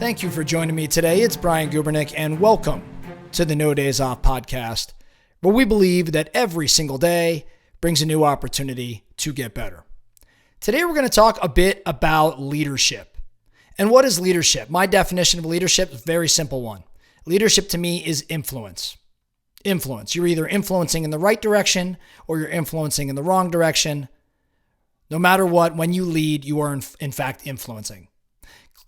Thank you for joining me today. It's Brian Gubernick, and welcome to the No Days Off podcast, where we believe that every single day brings a new opportunity to get better. Today, we're going to talk a bit about leadership. And what is leadership? My definition of leadership is a very simple one. Leadership to me is influence. Influence. You're either influencing in the right direction or you're influencing in the wrong direction. No matter what, when you lead, you are in fact influencing.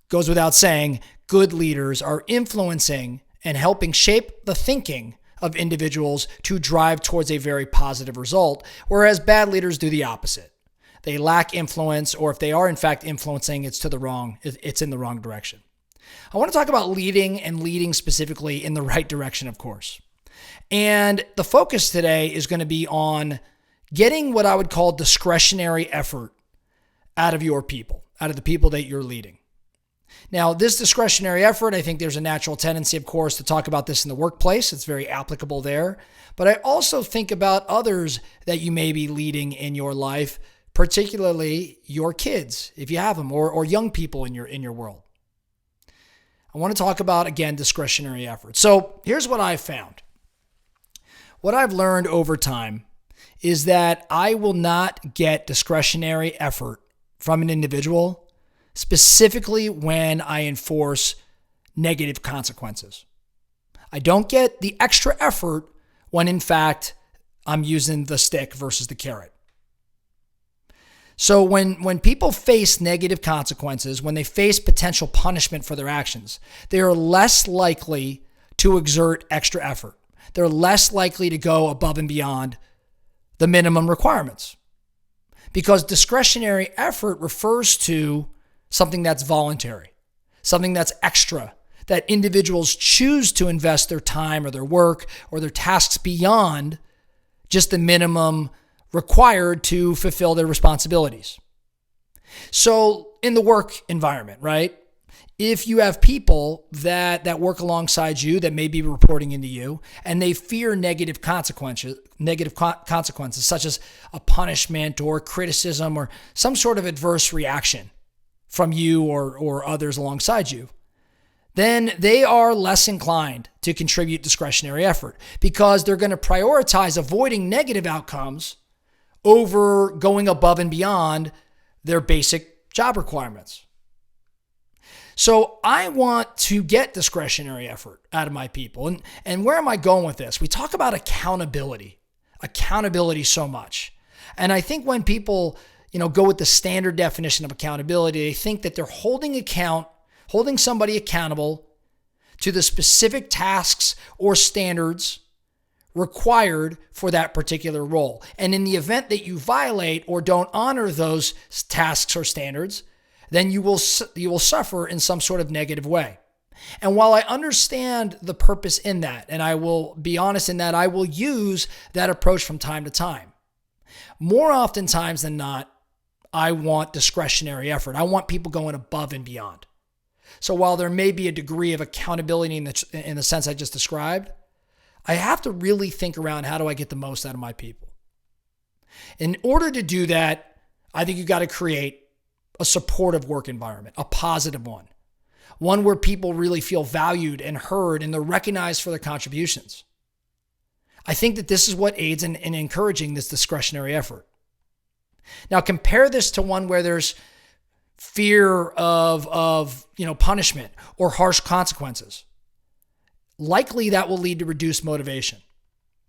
Goes without saying, good leaders are influencing and helping shape the thinking of individuals to drive towards a very positive result, whereas bad leaders do the opposite. They lack influence, or if they are in fact influencing, it's in the wrong direction. I want to talk about leading and leading specifically in the right direction, of course. And the focus today is going to be on getting what I would call discretionary effort out of your people, out of the people that you're leading. Now, this discretionary effort, I think there's a natural tendency, of course, to talk about this in the workplace. It's very applicable there. But I also think about others that you may be leading in your life, particularly your kids, if you have them, or young people in your world. I want to talk about, again, discretionary effort. So here's what I've found. What I've learned over time is that I will not get discretionary effort from an individual specifically when I enforce negative consequences. I don't get the extra effort when, in fact, I'm using the stick versus the carrot. So when people face negative consequences, when they face potential punishment for their actions, they are less likely to exert extra effort. They're less likely to go above and beyond the minimum requirements. Because discretionary effort refers to something that's voluntary, something that's extra, that individuals choose to invest their time or their work or their tasks beyond just the minimum required to fulfill their responsibilities. So in the work environment, right? If you have people that work alongside you that may be reporting into you and they fear negative consequences such as a punishment or criticism or some sort of adverse reaction from you or others alongside you, then they are less inclined to contribute discretionary effort because they're going to prioritize avoiding negative outcomes over going above and beyond their basic job requirements. So I want to get discretionary effort out of my people. And where am I going with this? We talk about accountability so much. And I think when people go with the standard definition of accountability, they think that they're holding somebody accountable to the specific tasks or standards required for that particular role. And in the event that you violate or don't honor those tasks or standards, then you will suffer in some sort of negative way. And while I understand the purpose in that, and I will be honest in that I will use that approach from time to time, more oftentimes than not, I want discretionary effort. I want people going above and beyond. So while there may be a degree of accountability in the sense I just described, I have to really think around how do I get the most out of my people. In order to do that, I think you've got to create a supportive work environment, a positive one where people really feel valued and heard and they're recognized for their contributions. I think that this is what aids in encouraging this discretionary effort. Now compare this to one where there's fear of punishment or harsh consequences. Likely that will lead to reduced motivation,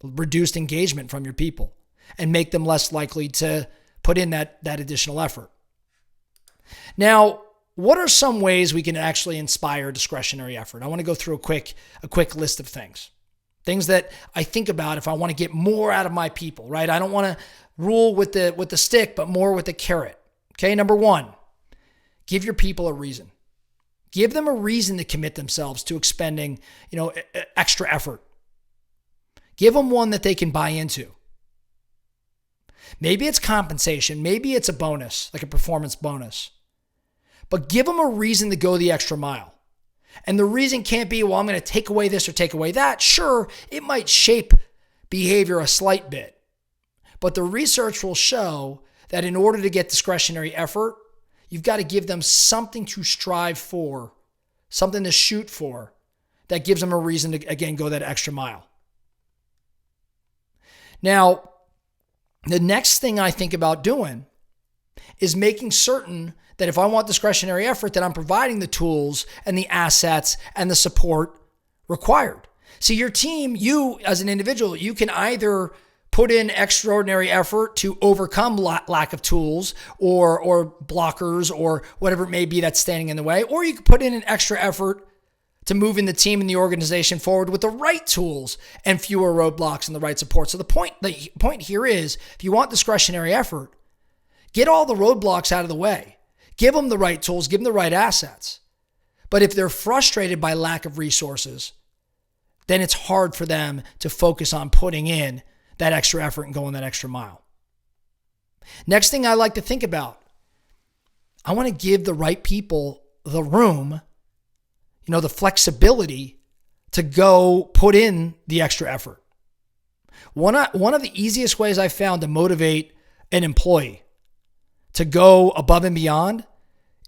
reduced engagement from your people, and make them less likely to put in that additional effort. Now, what are some ways we can actually inspire discretionary effort? I want to go through a quick list of things that I think about if I want to get more out of my people, right? I don't want to rule with the stick, but more with the carrot. Okay, number one, give your people a reason. Give them a reason to commit themselves to expending, extra effort. Give them one that they can buy into. Maybe it's compensation. Maybe it's a bonus, like a performance bonus. But give them a reason to go the extra mile. And the reason can't be, well, I'm going to take away this or take away that. Sure, it might shape behavior a slight bit. But the research will show that in order to get discretionary effort, you've got to give them something to strive for something to shoot for that gives them a reason to, again, go that extra mile. Now, the next thing I think about doing is making certain that if I want discretionary effort, that I'm providing the tools and the assets and the support required. See, your team, you as an individual, you can either put in extraordinary effort to overcome lack of tools or blockers or whatever it may be that's standing in the way, or you can put in an extra effort to moving the team and the organization forward with the right tools and fewer roadblocks and the right support. So the point here is, if you want discretionary effort, get all the roadblocks out of the way. Give them the right tools, give them the right assets. But if they're frustrated by lack of resources, then it's hard for them to focus on putting in that extra effort and going that extra mile. Next thing I like to think about, I want to give the right people the room, the flexibility to go put in the extra effort. One of the easiest ways I found to motivate an employee to go above and beyond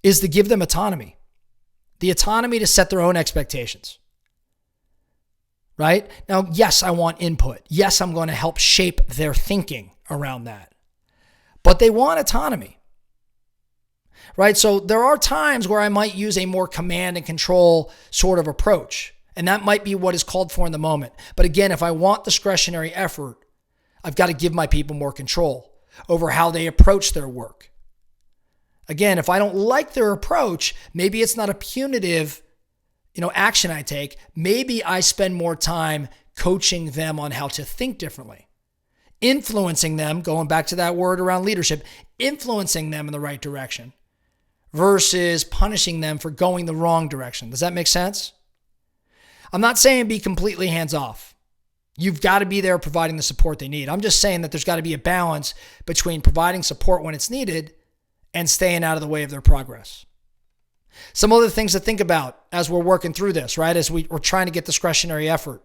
is to give them autonomy. The autonomy to set their own expectations. Right? Now, yes, I want input. Yes, I'm going to help shape their thinking around that. But they want autonomy. Right? So there are times where I might use a more command and control sort of approach. And that might be what is called for in the moment. But again, if I want discretionary effort, I've got to give my people more control over how they approach their work. Again, if I don't like their approach, maybe it's not a punitive, action I take. Maybe I spend more time coaching them on how to think differently, influencing them, going back to that word around leadership, influencing them in the right direction versus punishing them for going the wrong direction. Does that make sense? I'm not saying be completely hands off. You've got to be there providing the support they need. I'm just saying that there's got to be a balance between providing support when it's needed and staying out of the way of their progress. Some other things to think about as we're working through this, right? As we're trying to get discretionary effort.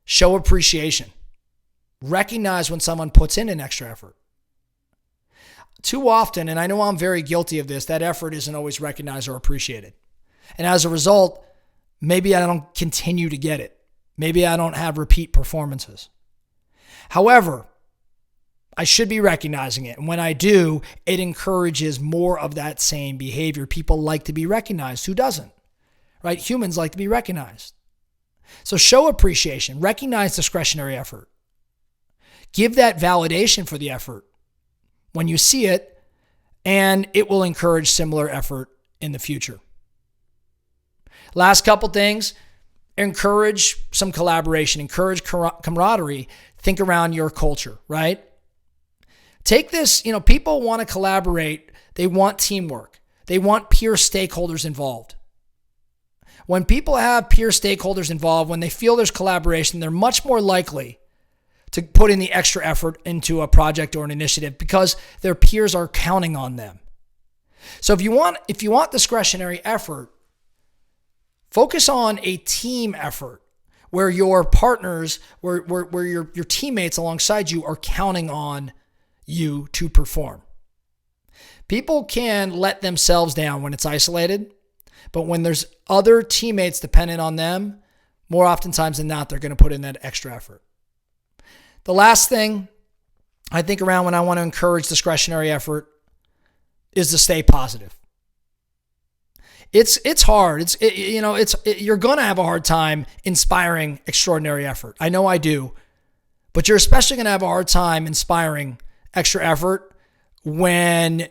Show appreciation. Recognize when someone puts in an extra effort. Too often, and I know I'm very guilty of this, that effort isn't always recognized or appreciated. And as a result, maybe I don't continue to get it. Maybe I don't have repeat performances. However, I should be recognizing it. And when I do, it encourages more of that same behavior. People like to be recognized. Who doesn't? Right? Humans like to be recognized. So show appreciation. Recognize discretionary effort. Give that validation for the effort when you see it, and it will encourage similar effort in the future. Last couple things. Encourage some collaboration. Encourage camaraderie. Think around your culture, right? Take this, people want to collaborate. They want teamwork. They want peer stakeholders involved. When people have peer stakeholders involved, when they feel there's collaboration, they're much more likely to put in the extra effort into a project or an initiative because their peers are counting on them. So if you want discretionary effort, focus on a team effort where your partners, where your teammates alongside you are counting on you to perform. People can let themselves down when it's isolated, but when there's other teammates dependent on them, more oftentimes than not, they're going to put in that extra effort. The last thing I think around when I want to encourage discretionary effort is to stay positive. It's hard. You're going to have a hard time inspiring extraordinary effort. I know I do, but you're especially going to have a hard time inspiring extra effort when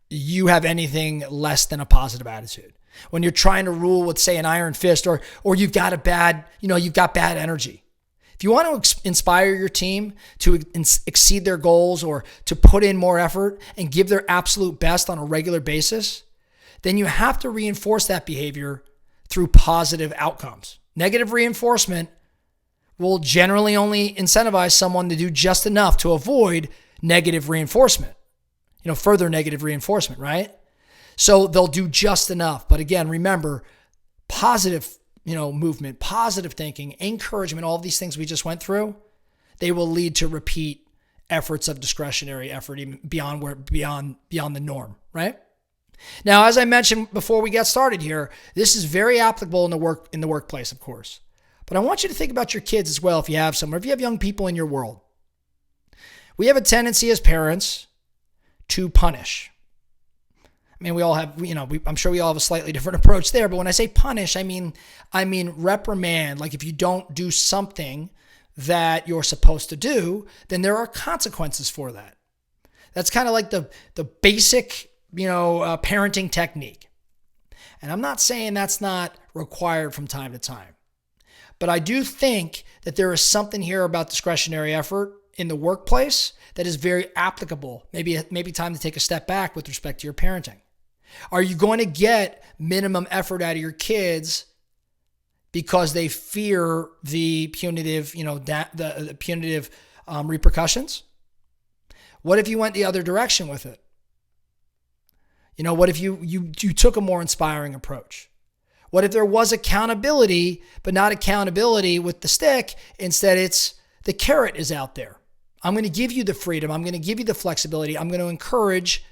you have anything less than a positive attitude. When you're trying to rule with, say, an iron fist, or you've got bad energy. If you want to inspire your team to exceed their goals or to put in more effort and give their absolute best on a regular basis, then you have to reinforce that behavior through positive outcomes. Negative reinforcement will generally only incentivize someone to do just enough to avoid negative reinforcement, further negative reinforcement, right? So they'll do just enough. But again, remember, positive, movement, positive thinking, encouragement, all of these things we just went through, they will lead to repeat efforts of discretionary effort even beyond the norm, right? Now, as I mentioned before we get started here, this is very applicable in the workplace, of course. But I want you to think about your kids as well if you have some, or if you have young people in your world. We have a tendency as parents to punish. I mean, we all have, I'm sure we all have a slightly different approach there, but when I say punish, I mean reprimand. Like if you don't do something that you're supposed to do, then there are consequences for that. That's kind of like the basic, parenting technique. And I'm not saying that's not required from time to time, but I do think that there is something here about discretionary effort in the workplace that is very applicable. Maybe time to take a step back with respect to your parenting. Are you going to get minimum effort out of your kids because they fear the punitive, the punitive repercussions? What if you went the other direction with it? What if you took a more inspiring approach? What if there was accountability, but not accountability with the stick? Instead, it's the carrot is out there. I'm going to give you the freedom. I'm going to give you the flexibility. I'm going to encourage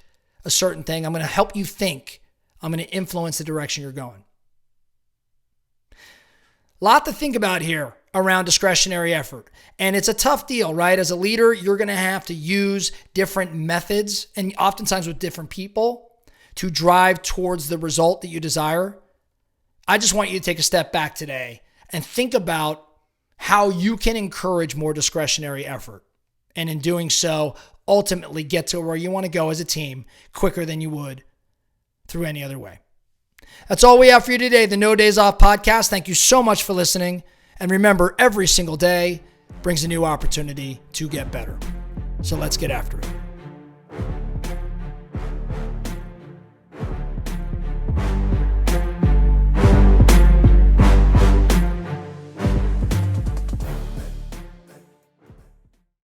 a certain thing. I'm going to help you think. I'm going to influence the direction you're going. Lot to think about here around discretionary effort. And it's a tough deal, right? As a leader, you're going to have to use different methods and oftentimes with different people to drive towards the result that you desire. I just want you to take a step back today and think about how you can encourage more discretionary effort. And in doing so, ultimately get to where you want to go as a team quicker than you would through any other way. That's all we have for you today, the No Days Off podcast. Thank you so much for listening. And remember, every single day brings a new opportunity to get better. So let's get after it.